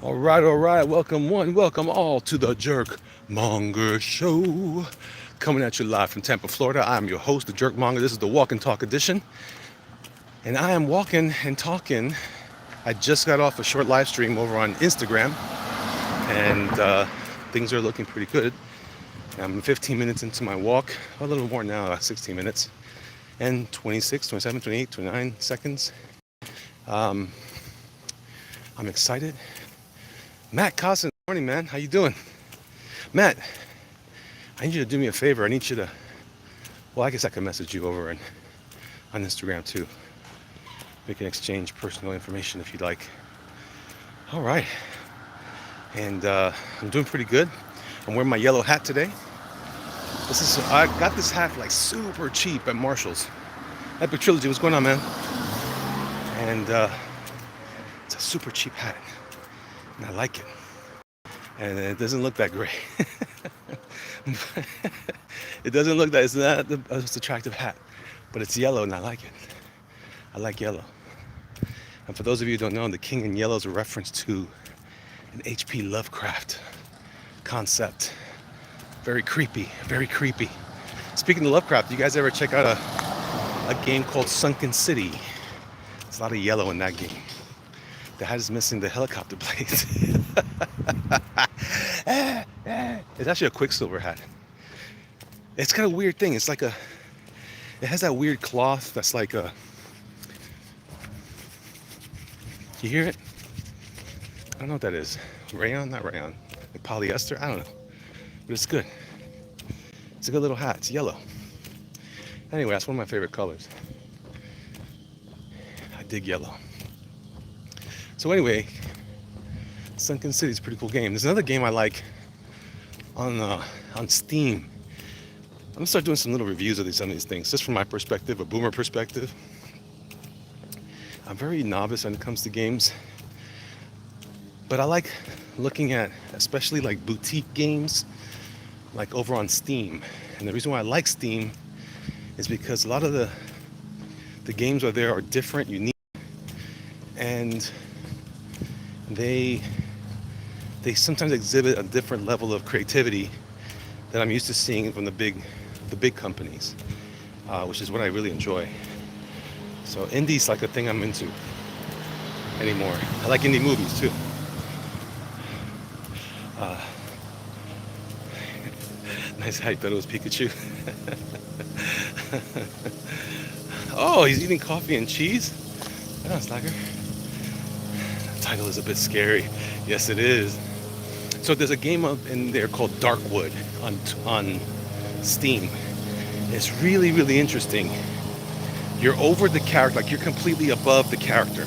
All right. Welcome one, welcome all to the Jerk Monger Show. Coming at you live from Tampa, Florida. I'm your host, the Jerk Monger. This is the Walk and Talk edition. And I am walking and talking. I just got off a short live stream over on Instagram, and things are looking pretty good. I'm 15 minutes into my walk, a little more now, 16 minutes, and 26, 27, 28, 29 seconds. Um, I'm excited. Matt Costin, good morning, man. How you doing? Matt, I need you to do me a favor. I need you to, well, I guess I can message you over on Instagram too. We can exchange personal information if you'd like. All right. And I'm doing pretty good. I'm wearing my yellow hat today. I got this hat like super cheap at Marshall's. Epic Trilogy, what's going on, man? And it's a super cheap hat. And I like it. And it doesn't look that great. It doesn't look that, it's not the most attractive hat. But it's yellow and I like it. I like yellow. And for those of you who don't know, the King in Yellow is a reference to an H.P. Lovecraft concept. Very creepy, very creepy. Speaking of Lovecraft, you guys ever check out a game called Sunken City? There's a lot of yellow in that game. The hat is missing the helicopter blades. It's actually a Quicksilver hat. It's got a weird thing. It has that weird cloth that's like a, you hear it? I don't know what that is. Rayon? Not rayon. Like polyester? I don't know. But it's good. It's a good little hat. It's yellow. Anyway, that's one of my favorite colors. I dig yellow. So anyway, Sunken City is a pretty cool game. There's another game I like on Steam. I'm gonna start doing some little reviews of some of these things, just from my perspective, a boomer perspective. I'm very novice when it comes to games, but I like looking at especially like boutique games, like over on Steam. And the reason why I like Steam is because a lot of the games over there are different, unique, and they sometimes exhibit a different level of creativity that I'm used to seeing from the big companies, which is what I really enjoy. So indie's like a thing I'm into anymore. I like indie movies too. Nice how you thought it was Pikachu. Oh, he's eating coffee and cheese? Oh, Slacker. The title is a bit scary. Yes, it is. So there's a game up in there called Darkwood on Steam. It's really, really interesting. You're over the character, like you're completely above the character.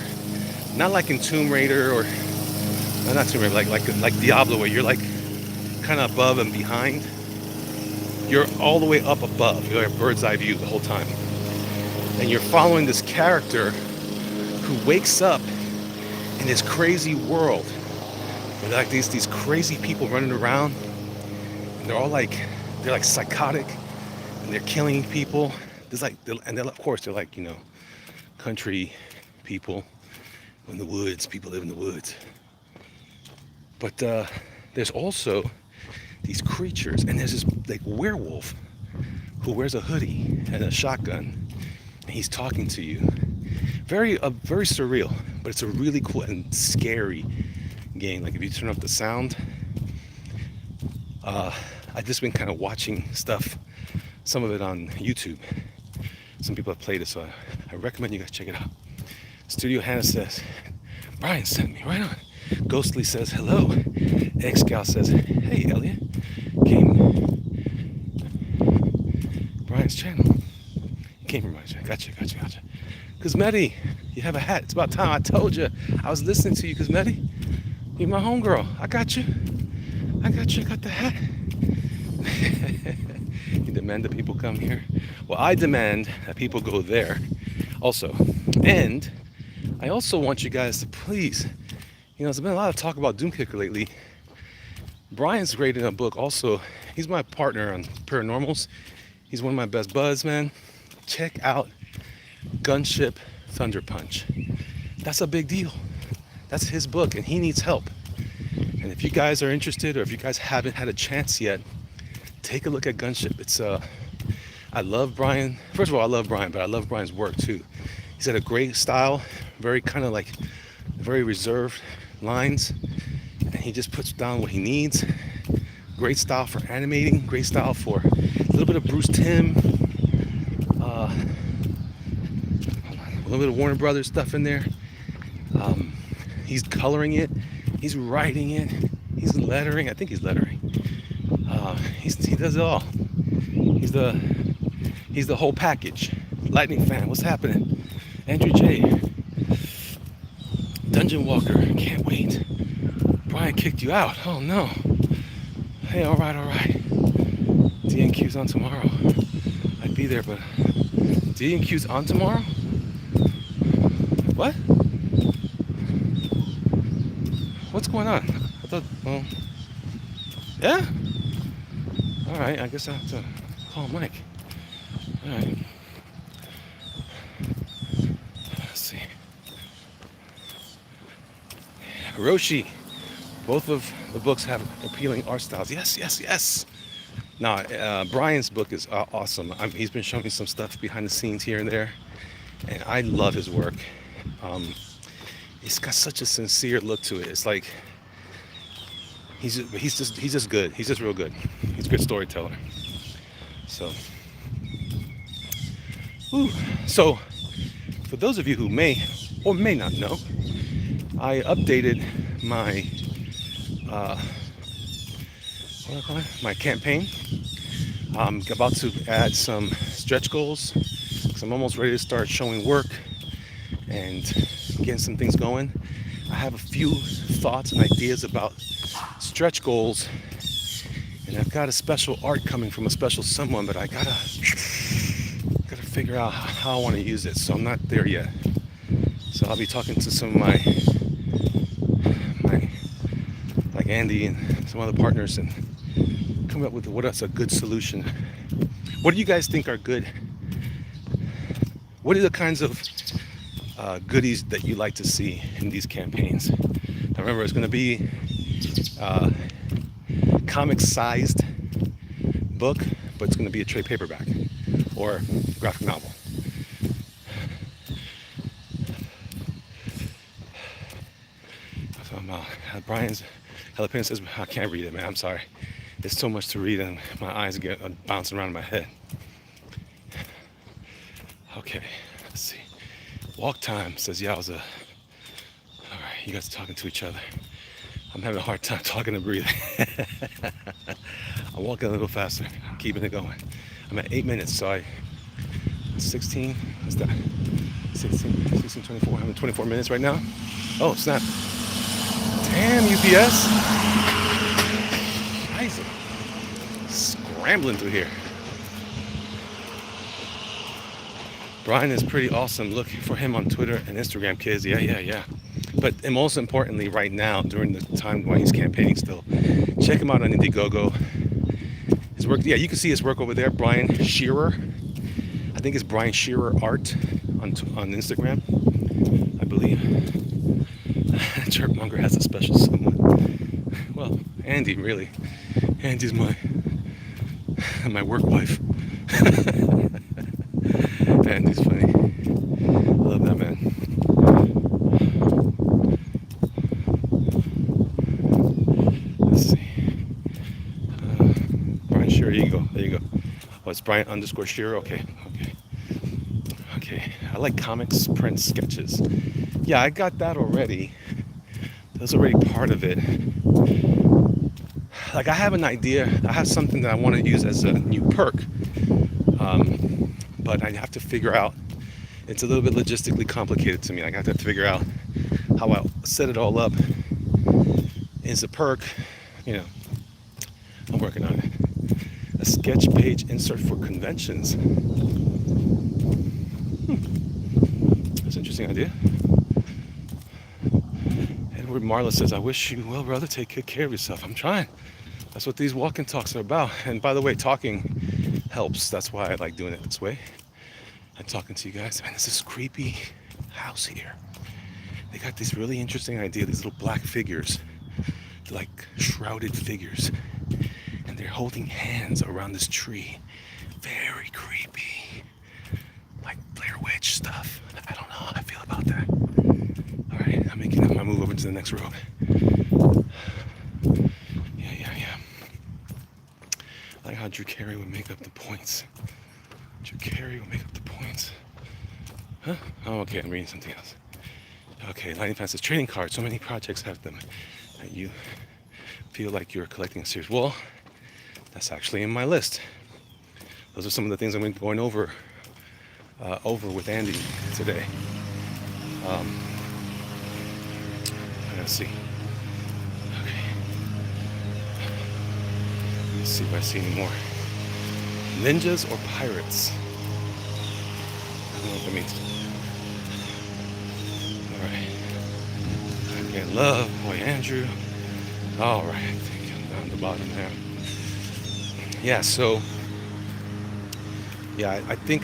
Not like in Tomb Raider or not Tomb Raider, like Diablo, where you're like kind of above and behind. You're all the way up above. You're a bird's eye view the whole time. And you're following this character who wakes up in this crazy world. With like these crazy people running around. And they're all like, they're like psychotic. And they're killing people. And of course, they're like, country people in the woods. People live in the woods. But there's also these creatures, and there's this like werewolf who wears a hoodie and a shotgun, and he's talking to you. Very surreal, but it's a really cool and scary game. Like if you turn up the sound, I've just been kind of watching stuff, some of it on YouTube. Some people have played it, so I recommend you guys check it out. Studio Hannah says, Brian sent me, right on. Ghostly says hello. X-Gal says, hey Elliot, came Brian's channel. Came from my channel. Gotcha. Cosmetti, you have a hat. It's about time. I told you. I was listening to you, Cosmetti. You're my homegirl. I got you. I got the hat. You demand that people come here? Well, I demand that people go there also. And I also want you guys to please, there's been a lot of talk about Doomkicker lately. Brian's great in a book also. He's my partner on Paranormals. He's one of my best buds, man. Check out Gunship Thunder Punch. That's a big deal. That's his book, and he needs help. And if you guys are interested, or if you guys haven't had a chance yet, take a look at Gunship. I love Brian. First of all, I love Brian, but I love Brian's work too. He's got a great style, very kind of like very reserved lines, and he just puts down what he needs. Great style for animating, great style for a little bit of Bruce Timm, a little bit of Warner Brothers stuff in there. He's coloring it, he's writing it, he's lettering. I think he's lettering. He does it all. He's the whole package. Lightning Fan, what's happening? Andrew J. Dungeon Walker, can't wait. Brian kicked you out. Oh no. Hey, all right. DNQ's on tomorrow. I'd be there, but DNQ's on tomorrow? What? What's going on? I thought, well, yeah? All right, I guess I have to call Mike. All right. Let's see. Roshi. Both of the books have appealing art styles. Yes. Now, Brian's book is awesome. He's been showing me some stuff behind the scenes here and there, and I love his work. He's got such a sincere look to it. It's like he's just good. He's just real good. He's a good storyteller. So, so for those of you who may or may not know, I updated my what do I call it? My campaign. I'm about to add some stretch goals because I'm almost ready to start showing work and getting some things going. I have a few thoughts and ideas about stretch goals, and I've got a special art coming from a special someone, but I gotta figure out how I want to use it. So I'm not there yet. So I'll be talking to some of my like Andy and some other partners and come up with what's a good solution. What do you guys think are good? What are the kinds of goodies that you like to see in these campaigns? Now remember, it's going to be comic-sized book, but it's going to be a trade paperback or graphic novel. So Brian's Jalapeno says, I can't read it, man. I'm sorry. It's so much to read and my eyes get bouncing around in my head. Okay, let's see. Walk time, says Yowza. All right, you guys are talking to each other. I'm having a hard time talking and breathing. I'm walking a little faster. I'm keeping it going. I'm at 8 minutes, so 16, what's that? 16, 24, I'm at 24 minutes right now. Oh, snap. Damn, UPS. Crazy. Scrambling through here. Brian is pretty awesome. Look for him on Twitter and Instagram, kids. Yeah. But and most importantly, right now, during the time while he's campaigning still, check him out on Indiegogo. His work, yeah, you can see his work over there. Brian Shearer. I think it's Brian Shearer Art on Instagram, I believe. Chirpmonger has a special someone. Well, Andy, really. Andy's my work wife. Andy's funny. I love that man. Let's see. Brian Shearer, there you go. Oh, it's Brian _Shearer. Okay. I like comics, print, sketches. Yeah, I got that already. That's already part of it. Like I have an idea. I have something that I want to use as a new perk. But I have to figure out, it's a little bit logistically complicated to me. I have to figure out how I set it all up. It's a perk, I'm working on it. A sketch page insert for conventions. That's an interesting idea. Edward Marla says, I wish you well, brother. Take good care of yourself. I'm trying. That's what these walk-in talks are about. And by the way, talking helps. That's why I like doing it this way. I'm talking to you guys. Man, this is creepy. house here. They got this really interesting idea, these little black figures, like shrouded figures, and they're holding hands around this tree. Very creepy. Like Blair Witch stuff. I don't know how I feel about that. Alright, I'm making my move over to the next road. Yeah. I like how Drew Carey would make up the points. Drew Carey would make up the points. Huh? Oh, okay, I'm reading something else. Okay, Lightning Fan says, trading cards. So many projects have them. That you feel like you're collecting a series. Well, that's actually in my list. Those are some of the things I'm going over with Andy today. Let's see. Okay. Let's see if I see any more. Ninjas or pirates? I don't know what that means. All right. Again, love, boy, Andrew. All right. I think I'm down the bottom there. Yeah. So. Yeah, I think.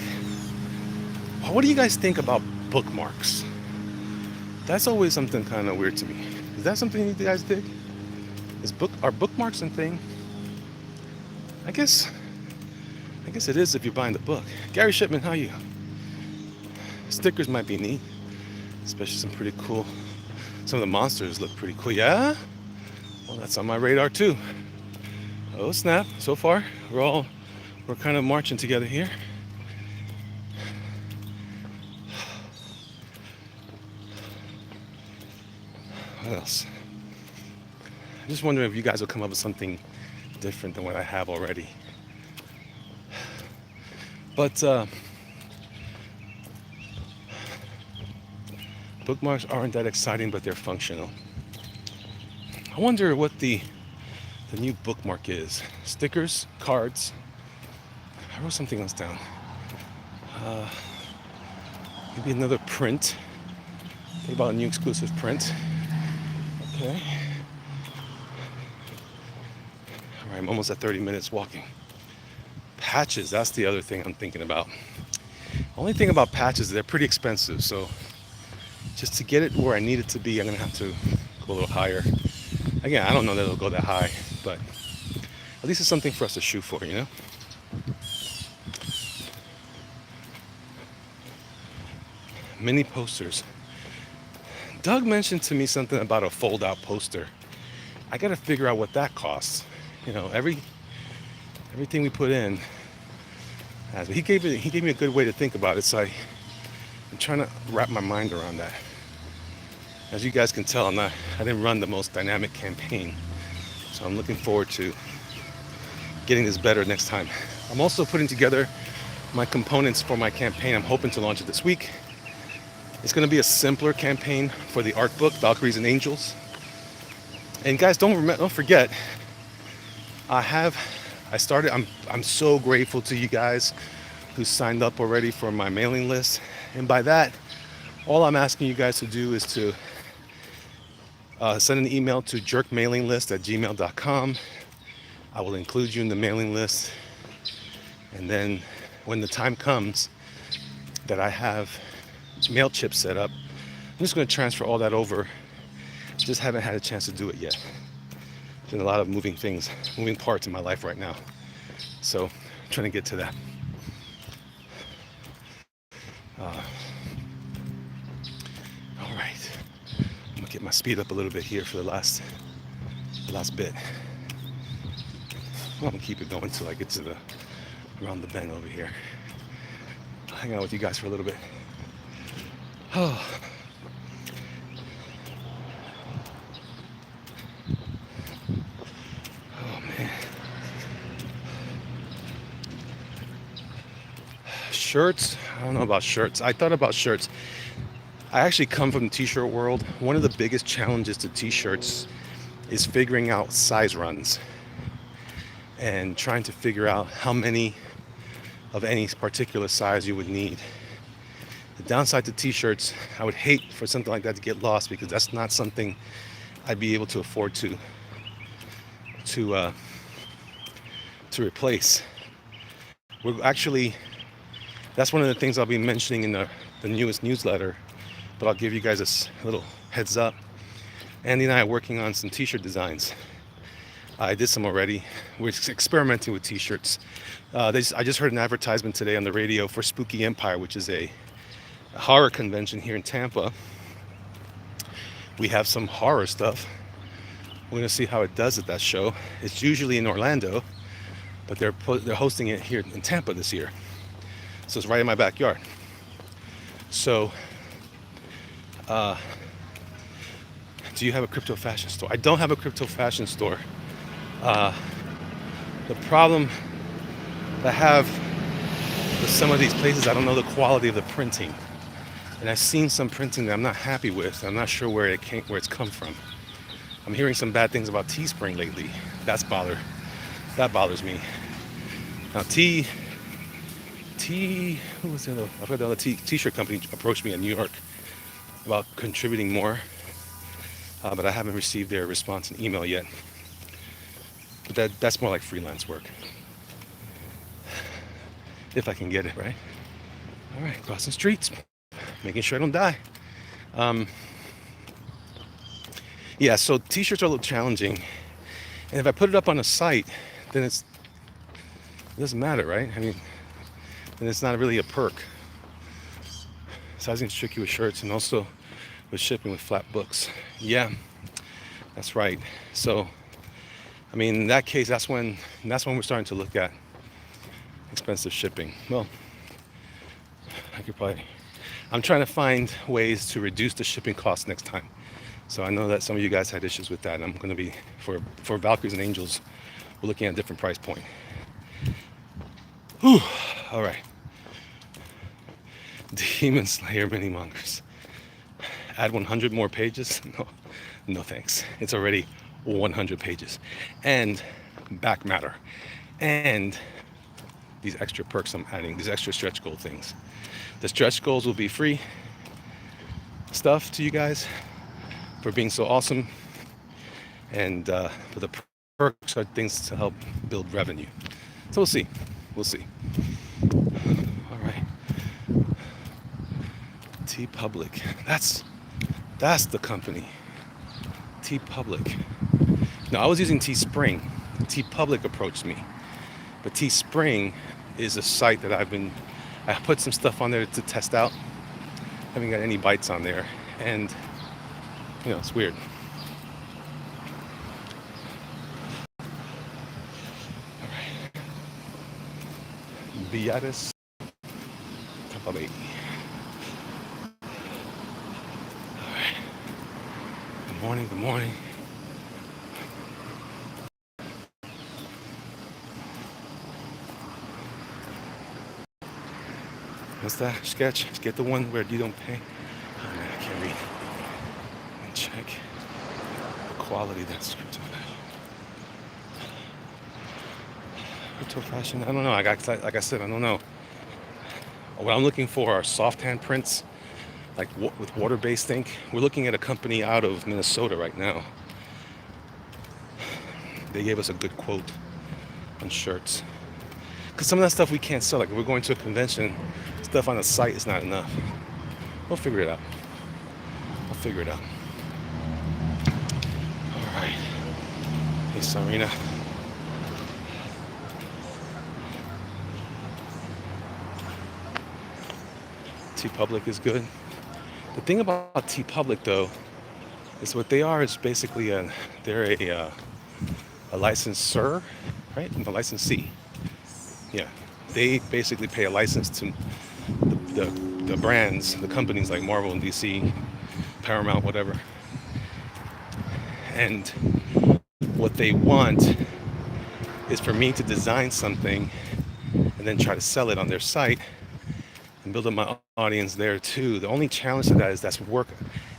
What do you guys think about bookmarks? That's always something kind of weird to me. Is that something you guys dig? Are bookmarks a thing? I guess it is if you're buying the book. Gary Shipman, how are you? Stickers might be neat, especially some pretty cool. Some of the monsters look pretty cool. Yeah? Well, that's on my radar too. Oh snap! So far, we're kind of marching together here. What else? I'm just wondering if you guys will come up with something different than what I have already. But bookmarks aren't that exciting, but they're functional. I wonder what the new bookmark is. Stickers, cards. I wrote something else down. Maybe another print. Think about a new exclusive print. Okay. All right, I'm almost at 30 minutes walking. Patches, that's the other thing I'm thinking about. Only thing about patches, they're pretty expensive. So just to get it where I need it to be, I'm gonna have to go a little higher. Again, I don't know that it'll go that high, but at least it's something for us to shoot for, you know? Mini posters. Doug mentioned to me something about a fold-out poster. I gotta figure out what that costs. You know, everything we put in. He gave me a good way to think about it, so I'm trying to wrap my mind around that. As you guys can tell, I didn't run the most dynamic campaign, so I'm looking forward to getting this better next time. I'm also putting together my components for my campaign. I'm hoping to launch it this week. It's going to be a simpler campaign for the art book, Valkyries and Angels. And guys, don't forget, I'm so grateful to you guys who signed up already for my mailing list. And by that, all I'm asking you guys to do is to send an email to jerkmailinglist@gmail.com. I will include you in the mailing list. And then when the time comes that I have MailChimp set up, I'm just going to transfer all that over. Just haven't had a chance to do it yet. There's been a lot of moving parts in my life right now. So I'm trying to get to that. All right. I'm going to get my speed up a little bit here for the last bit. I'm going to keep it going until I get to around the bend over here. I'll hang out with you guys for a little bit. Oh. Oh man. Shirts? I don't know about shirts. I thought about shirts. I actually come from the t-shirt world. One of the biggest challenges to t-shirts is figuring out size runs and trying to figure out how many of any particular size you would need. The downside to t-shirts, I would hate for something like that to get lost because that's not something I'd be able to afford to replace. That's one of the things I'll be mentioning in the newest newsletter but I'll give you guys a little heads up. Andy and I are working on some t-shirt designs. I did some already. We're experimenting with t-shirts. I just heard an advertisement today on the radio for Spooky Empire, which is a horror convention here in Tampa. We have some horror stuff. We're gonna see how it does at that show. It's usually in Orlando, but they're hosting it here in Tampa this year. So it's right in my backyard. So, do you have a crypto fashion store? I don't have a crypto fashion store. The problem I have with some of these places, I don't know the quality of the printing, and I've seen some printing that I'm not happy with. I'm not sure where it's come from. I'm hearing some bad things about Teespring lately. That bothers me. Now, who was the other? I forgot the other t-shirt company approached me in New York about contributing more, but I haven't received their response in email yet. But that's more like freelance work, if I can get it right. All right, crossing streets, making sure I don't die. Yeah, so t-shirts are a little challenging, and if I put it up on a site, then it doesn't matter, right? I mean, then it's not really a perk. Sizing's tricky with shirts and also with shipping with flat books. Yeah, that's right. So, I mean, in that case, that's when we're starting to look at expensive shipping. Well, I'm trying to find ways to reduce the shipping costs next time. So I know that some of you guys had issues with that. I'm going to be, for Valkyries and Angels, we're looking at a different price point. Whew. All right. Demon Slayer mini mongers. Add 100 more pages? No thanks. It's already 100 pages. And back matter. And these extra perks I'm adding, these extra stretch goal things. The stretch goals will be free stuff to you guys for being so awesome. And for the perks are things to help build revenue. So we'll see. We'll see. All right. TeePublic. That's the company. TeePublic. No, I was using Teespring. TeePublic approached me. But Teespring is a site that I put some stuff on there to test out. Haven't got any bites on there. And, it's weird. All right. Beatis Tampa Bay. All right. Good morning. What's that sketch? Get the one where you don't pay. Oh man, I can't read. And check the quality of that crypto fashion. Crypto fashion? I don't know. Like I said, I don't know. What I'm looking for are soft hand prints, like with water-based ink. We're looking at a company out of Minnesota right now. They gave us a good quote on shirts. Because some of that stuff we can't sell. Like if we're going to a convention, stuff on the site is not enough. We'll figure it out. All right. Hey, Sarina. TeePublic is good. The thing about TeePublic, though, is what they are is basically they're a licensor, right? A licensee. Yeah, they basically pay a license to the brands, the companies like Marvel and DC, Paramount, whatever. And what they want is for me to design something and then try to sell it on their site and build up my audience there too. The only challenge to that is that's work.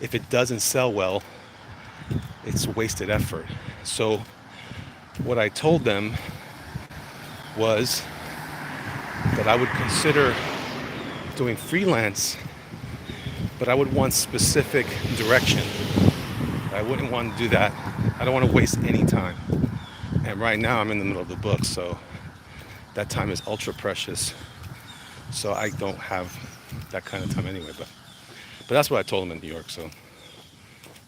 If it doesn't sell well, it's wasted effort. So what I told them was that I would consider doing freelance, but I would want specific direction. I wouldn't want to do that. I don't want to waste any time. And right now I'm in the middle of the book, so that time is ultra precious. So I don't have that kind of time anyway, but But that's what I told him in New York, so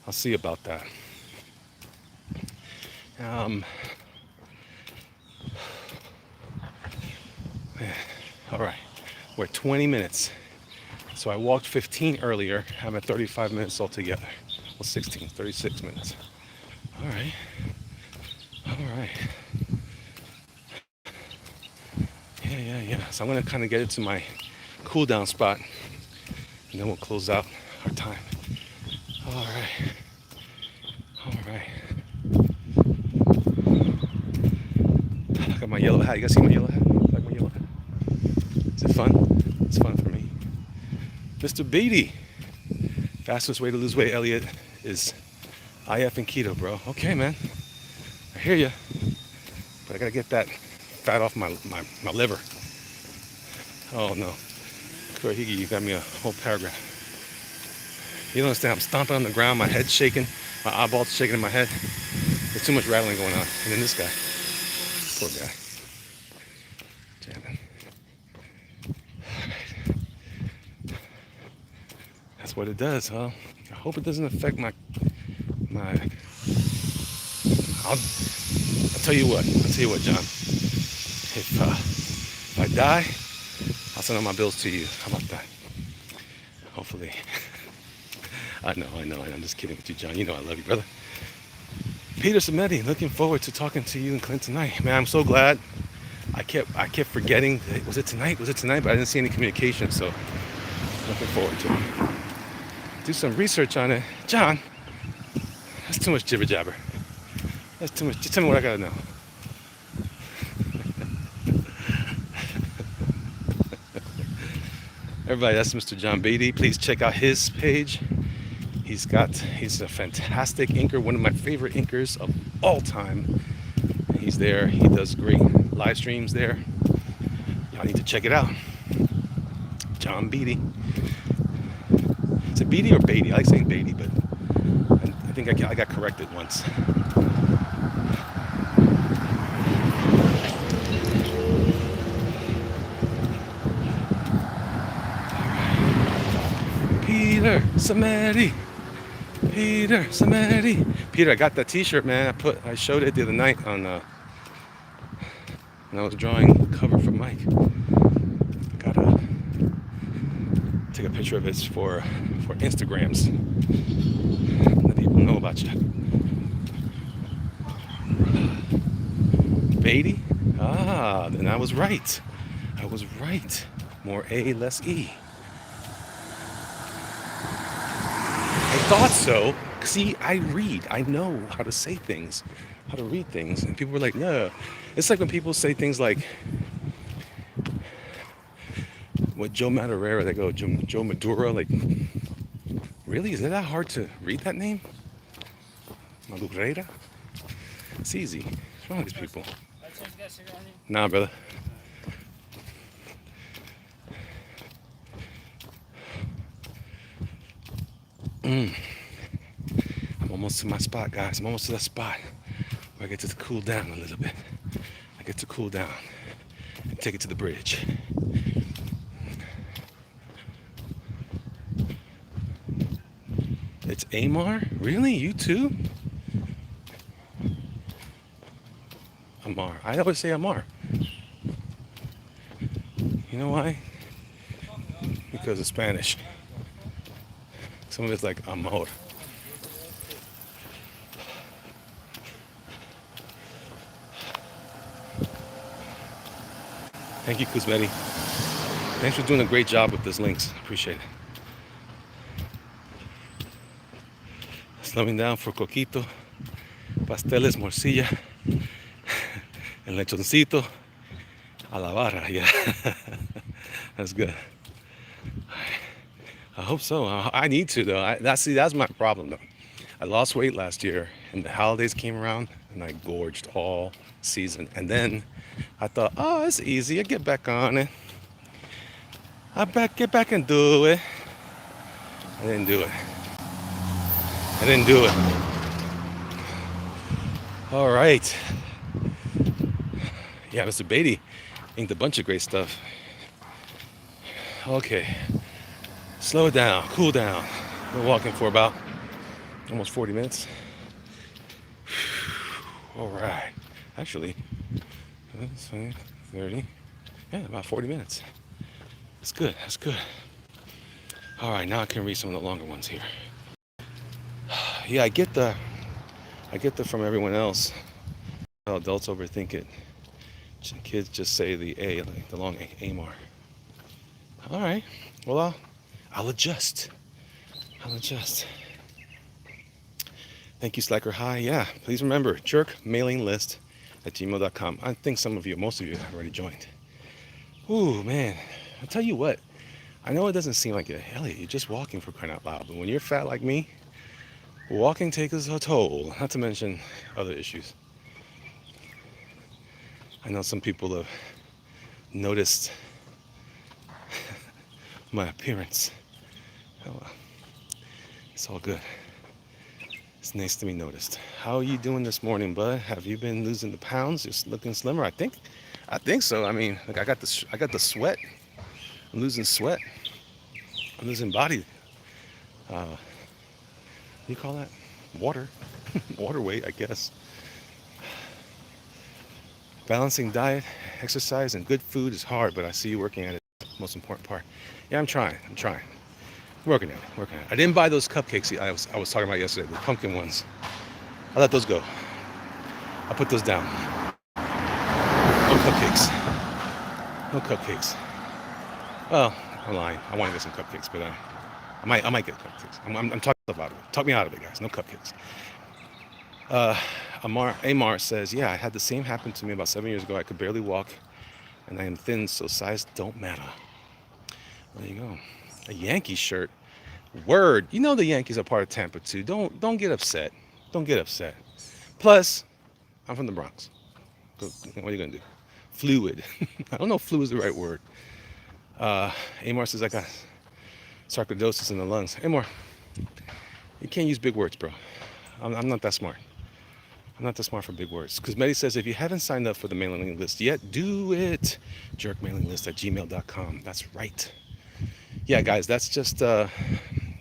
I'll see about that. Um, all right, we're at 20 minutes. So I walked 15 earlier. I'm at 35 minutes altogether. Well, 16, 36 minutes. All right, all right. Yeah. So I'm gonna kind of get it to my cool down spot, and then we'll close out our time. All right, all right. I got my yellow hat. You guys see my yellow hat? Like my yellow hat? Is it fun? It's fun for me. Mr. Beatty. Fastest way to lose weight, Elliot, is IF and keto, bro. Okay, man. I hear you. But I gotta get that fat off my liver. Oh no. Corey Higgy, you got me a whole paragraph. You don't understand, I'm stomping on the ground, my head's shaking, my eyeballs shaking in my head. There's too much rattling going on. And then this guy. Poor guy. Jamming. That's what it does, huh? I hope it doesn't affect my I'll tell you what, John. If I die, I'll send all my bills to you. How about that? Hopefully. I know. I'm just kidding with you, John. You know I love you, brother. Peter Samedi, looking forward to talking to you and Clint tonight. Man, I'm so glad. I kept forgetting. Was it tonight? But I didn't see any communication, so looking forward to it. Do some research on it. John, that's too much jibber jabber. That's too much. Just tell me what I gotta know. Everybody, that's Mr. John Beatty. Please check out his page. He's a fantastic inker, one of my favorite inkers of all time. He's there. He does great live streams there. Y'all need to check it out. John Beatty. Is it Beatty or Beatty? I like saying Beatty, but I think I got corrected once. Peter Samedi. Peter, I got that T-shirt, man. I showed it the other night on when I was drawing the cover for Mike. I gotta take a picture of it for Instagrams. Let people know about you. Beatty? Ah, then I was right. More A, less E. I thought so. See, I read. I know how to say things, how to read things. And people were like, no. It's like when people say things like, what Joe Madureira, they go, Joe Maduro, like, really? Is it that hard to read that name? Madureira? It's easy. What's wrong with these people? Nah, brother. I'm almost to my spot, guys. I'm almost to that spot where I get to cool down a little bit. I get to cool down and take it to the bridge. It's Amar? Really? You too? Amar. I always say Amar. You know why? Because of Spanish. Some of it's like amor. Thank you, Kuzmeti. Thanks for doing a great job with those links. Appreciate it. Slowing down for coquito, pasteles, morcilla, el lechoncito, a la barra. Yeah, that's good. I hope so. I need to though. That's my problem though. I lost weight last year, and the holidays came around, and I gorged all season. And then I thought, oh, it's easy. I get back on it. Get back and do it. I didn't do it. All right. Yeah, Mr. Beatty inked a bunch of great stuff. Okay. Slow it down, cool down. Been walking for about almost 40 minutes. All right. Actually, 30. Yeah, about 40 minutes. That's good. That's good. All right, now I can read some of the longer ones here. Yeah, I get the from everyone else. How adults overthink it. Kids just say the A, like the long A, AMAR. All right. Well, I'll adjust. I'll adjust. Thank you, Slacker. Hi. Yeah, please remember, jerkmailinglist@gmail.com. I think some of you, most of you, have already joined. Ooh, man. I'll tell you what. I know it doesn't seem like it. Elliot, you're just walking for crying out loud. But when you're fat like me, walking takes a toll. Not to mention other issues. I know some people have noticed my appearance. Oh, well. It's all good. It's nice to be noticed. How are you doing this morning, bud? Have you been losing the pounds? Just looking slimmer? I think so. I mean, like I got the sweat. I'm losing sweat. I'm losing body. What do you call that? Water. Water weight, I guess. Balancing diet, exercise, and good food is hard, but I see you working at it. Most important part. Yeah, I'm trying. Working at it. I didn't buy those cupcakes I was talking about yesterday, the pumpkin ones. I let those go. I put those down. No cupcakes. No cupcakes. Well, I'm lying. I want to get some cupcakes, but I might get cupcakes. I'm talking about it. Talk me out of it, guys. No cupcakes. Amar says, yeah, I had the same happen to me about 7 years ago. I could barely walk, and I am thin, so size don't matter. There you go. A Yankee shirt. Word. You know the Yankees are part of Tampa too. Don't get upset. Don't get upset. Plus, I'm from the Bronx. What are you gonna do? Fluid. I don't know if fluid is the right word. Amar says I got sarcoidosis in the lungs. Amar, you can't use big words, bro. I'm not that smart. I'm not that smart for big words. Because Medi says, if you haven't signed up for the mailing list yet, do it. Jerkmailinglist@gmail.com. That's right. Yeah, guys, that's just, I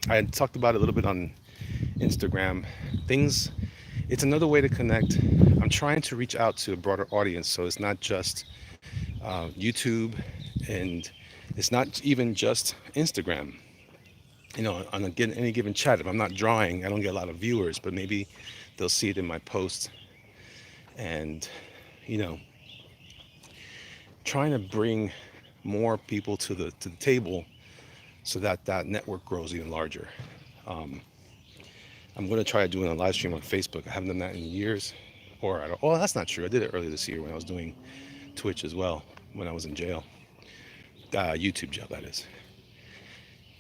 had talked about it a little bit on Instagram. It's another way to connect. I'm trying to reach out to a broader audience, so it's not just YouTube, and it's not even just Instagram. You know, on any given chat, if I'm not drawing, I don't get a lot of viewers, but maybe they'll see it in my post. And, you know, trying to bring more people to the table so that network grows even larger. I'm going to try doing a live stream on Facebook. I haven't done that in years. Oh, that's not true. I did it earlier this year when I was doing Twitch as well, when I was in jail. YouTube jail, that is.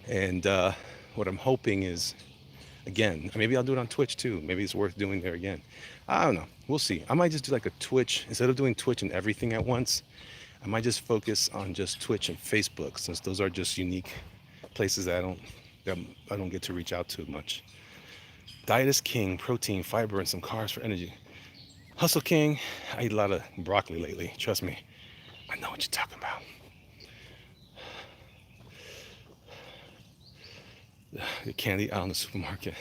And what I'm hoping is, again, maybe I'll do it on Twitch too. Maybe it's worth doing there again. I don't know. We'll see. I might just do like a Twitch. Instead of doing Twitch and everything at once, I might just focus on just Twitch and Facebook, since those are just unique places that I don't get to reach out to much. Diet is king. Protein, fiber, and some carbs for energy. Hustle king. I eat a lot of broccoli lately. Trust me. I know what you're talking about. The candy out in the supermarket.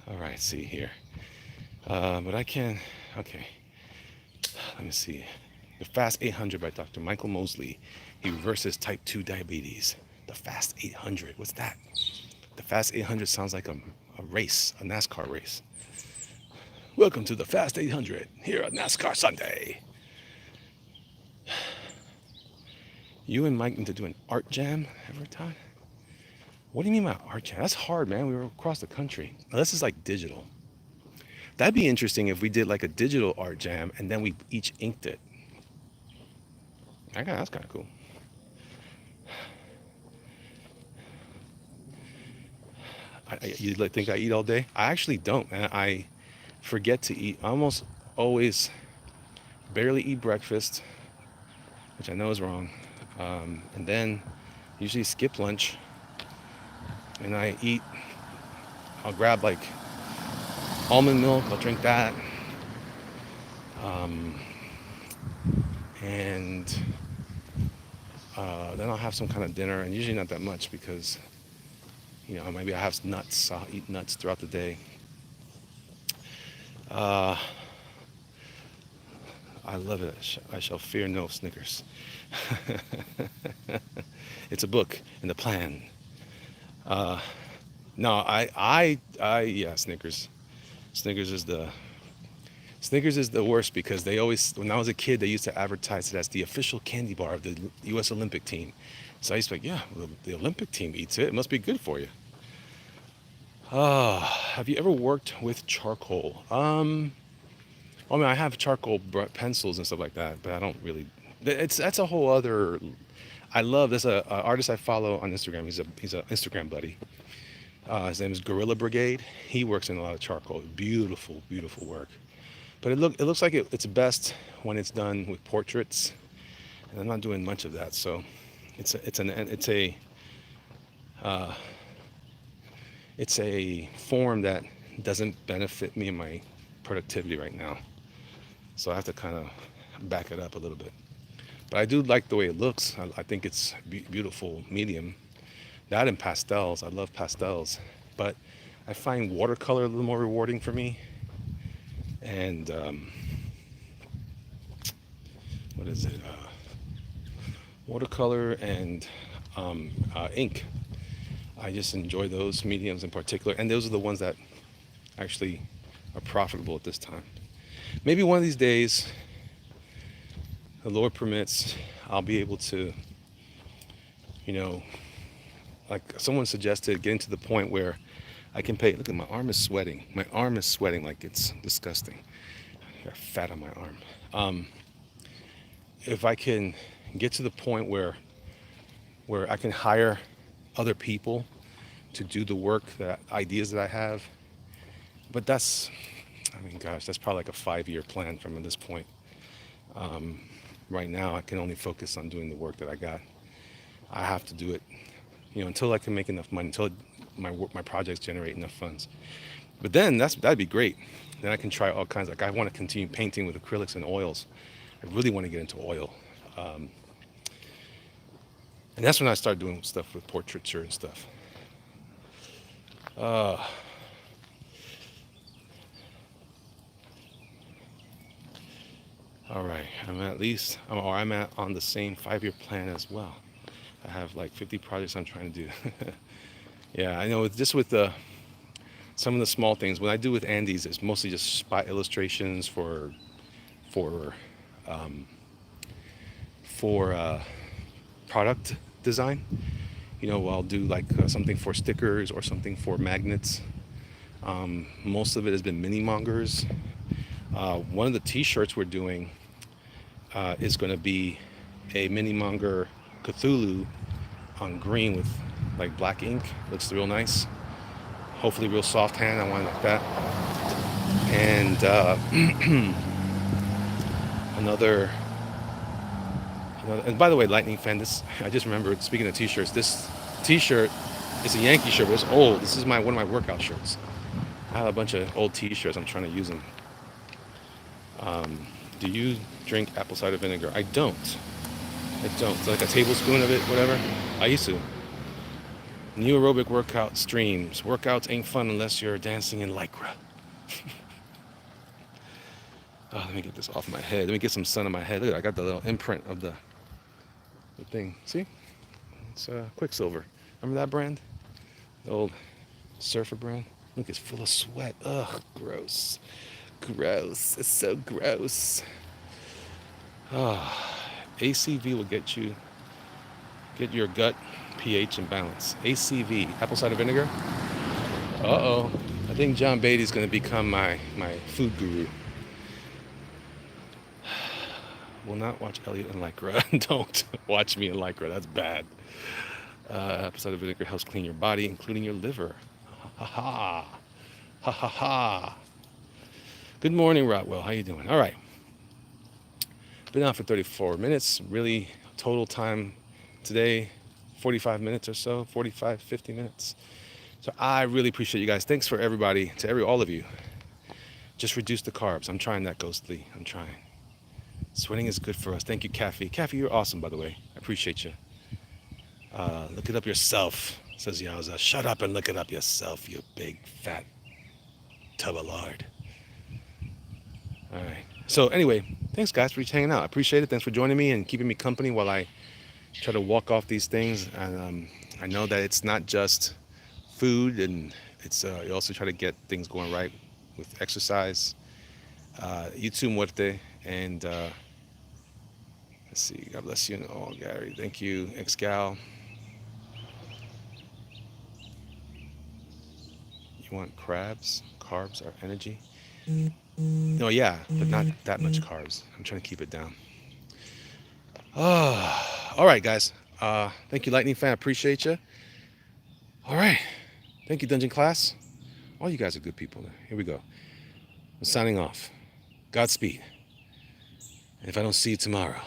All right, see here. But I can, okay. Let me see. The Fast 800 by Dr. Michael Mosley. He reverses type 2 diabetes. The Fast 800. What's that? The Fast 800 sounds like a race, a NASCAR race. Welcome to the Fast 800 here at NASCAR Sunday. You and Mike need to do an art jam every time? What do you mean by art jam? That's hard, man. We were across the country. Now, this is like digital. That'd be interesting if we did like a digital art jam and then we each inked it. That's kind of cool. You think I eat all day? I actually don't, man. I forget to eat. I almost always barely eat breakfast, which I know is wrong. And then usually skip lunch. And I'll grab like almond milk, I'll drink that. And Then I'll have some kind of dinner, and usually not that much because maybe I have nuts. I'll eat nuts throughout the day. Uh, I love it. I shall fear no Snickers. It's a book and a plan. Uh, no, yeah, Snickers. Snickers is the Snickers is the worst because they always, when I was a kid, they used to advertise it as the official candy bar of the U.S. Olympic team. So I used to be like, yeah, well, the Olympic team eats it. It must be good for you. Have you ever worked with charcoal? I mean, I have charcoal pencils and stuff like that, but I don't really. That's a whole other. I love there's a artist I follow on Instagram. He's a Instagram buddy. His name is Gorilla Brigade. He works in a lot of charcoal. Beautiful, beautiful work. But it looks like it's best when it's done with portraits, and I'm not doing much of that. So uh, it's a form that doesn't benefit me in my productivity right now. So I have to kind of back it up a little bit. But I do like the way it looks. I think it's beautiful medium. That and pastels. I love pastels. But I find watercolor a little more rewarding for me. And what is it? Watercolor and ink. I just enjoy those mediums in particular. And those are the ones that actually are profitable at this time. Maybe one of these days, the Lord permits, I'll be able to, like someone suggested, getting to the point where I can pay. Look at my arm is sweating. My arm is sweating like it's disgusting. I got fat on my arm. If I can get to the point where I can hire other people to do the work, that ideas that I have, but that's probably like a 5-year plan from this point. Right now, I can only focus on doing the work that I got. I have to do it, until I can make enough money, until my projects generate enough funds. But then that'd be great. Then I can try all kinds. Like I want to continue painting with acrylics and oils. I really want to get into oil, and that's when I start doing stuff with portraiture and stuff. Uh, all right, I'm at on the same 5-year plan as well. I have like 50 projects I'm trying to do. Yeah, I know. With some of the small things, when I do with Andes, it's mostly just spot illustrations for um, for product design. I'll do like something for stickers or something for magnets. Most of it has been mini mongers. One of the T-shirts we're doing is going to be a mini monger Cthulhu on green with like black ink. Looks real nice. Hopefully real soft hand. I want it like that. And another, and by the way, Lightning fan, I just remembered, speaking of T-shirts, this T-shirt is a Yankee shirt, but it's old. This is one of my workout shirts. I have a bunch of old T-shirts. I'm trying to use them. Do you drink apple cider vinegar? I don't. It's like a tablespoon of it, whatever. I used to. New aerobic workout streams. Workouts ain't fun unless you're dancing in Lycra. Oh, let me get this off my head. Let me get some sun on my head. Look, I got the little imprint of the thing. See? It's Quicksilver. Remember that brand? The old surfer brand? Look, it's full of sweat. Ugh, gross. Gross. It's so gross. Ah, ACV will get your gut pH in balance. ACV, apple cider vinegar. Uh-oh. I think John Beatty's going to become my food guru. Will not watch Elliot in Lycra. Don't watch me in Lycra. That's bad. Apple cider vinegar helps clean your body, including your liver. Ha ha. Ha ha ha. Good morning, Rotwell. How you doing? All right. Been on for 34 minutes. Really, total time today, 45 minutes or so, 45, 50 minutes. So I really appreciate you guys. Thanks for everybody, all of you. Just reduce the carbs. I'm trying that, Ghostly. I'm trying. Sweating is good for us. Thank you, Kathy. Kathy, you're awesome, by the way. I appreciate you. Look it up yourself, says Yowza. Shut up and look it up yourself, you big fat tub of lard. All right. So anyway, thanks guys for hanging out. I appreciate it. Thanks for joining me and keeping me company while I try to walk off these things. And I know that it's not just food, and it's you also try to get things going right with exercise. You too, muerte. And let's see. God bless you and all, Gary. Thank you, Excal. You want crabs? Carbs are energy. No, yeah, but not that much carbs. I'm trying to keep it down. All right, guys. Thank you, Lightning Fan. I appreciate you. All right. Thank you, Dungeon Class. All you guys are good people. Here we go. I'm signing off. Godspeed. And if I don't see you tomorrow,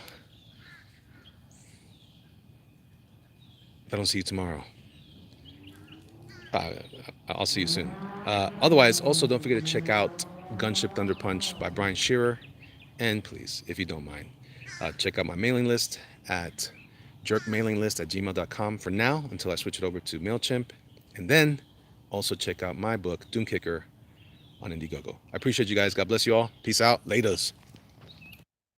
uh, I'll see you soon. Otherwise, also don't forget to check out Gunship Thunder Punch by Brian Shearer. And please, if you don't mind, check out my mailing list at jerkmailinglist@gmail.com for now until I switch it over to MailChimp. And then also check out my book, Doomkicker, on Indiegogo. I appreciate you guys. God bless you all. Peace out. Laters.